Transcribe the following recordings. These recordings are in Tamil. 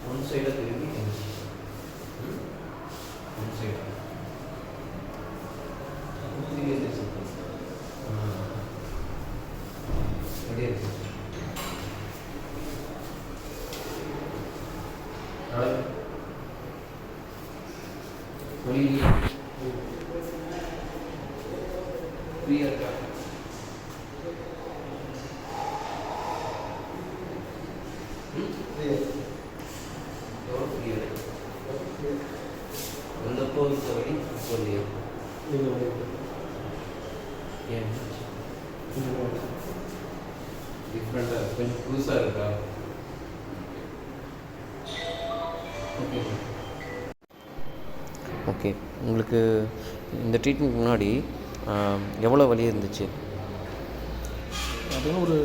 One side of the one side. டிஃப்ரெண்ட்டாக கொஞ்சம் புதுசாக இருக்கா? ஓகே, உங்களுக்கு இந்த ட்ரீட்மெண்ட் முன்னாடி எவ்வளோ வலி இருந்துச்சு? அதுவும் ஒரு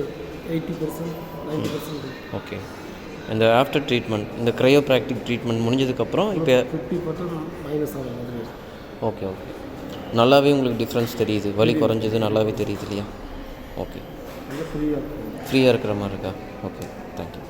80% 90%. ஓகே, இந்த ஆஃப்டர் ட்ரீட்மெண்ட், இந்த க்ரையோப்ராக்டிக் ட்ரீட்மெண்ட் முடிஞ்சதுக்கப்புறம் இப்போ 50% மைனஸ் ஆகும் மாதிரி. ஓகே ஓகே, நல்லாவே உங்களுக்கு டிஃப்ரென்ஸ் தெரியுது, வலி குறைஞ்சது நல்லாவே தெரியுது இல்லையா? ஓகே, ஃப்ரீயாக ஃப்ரீயாக இருக்கிற மாதிரி இருக்கா? Okay, thank you.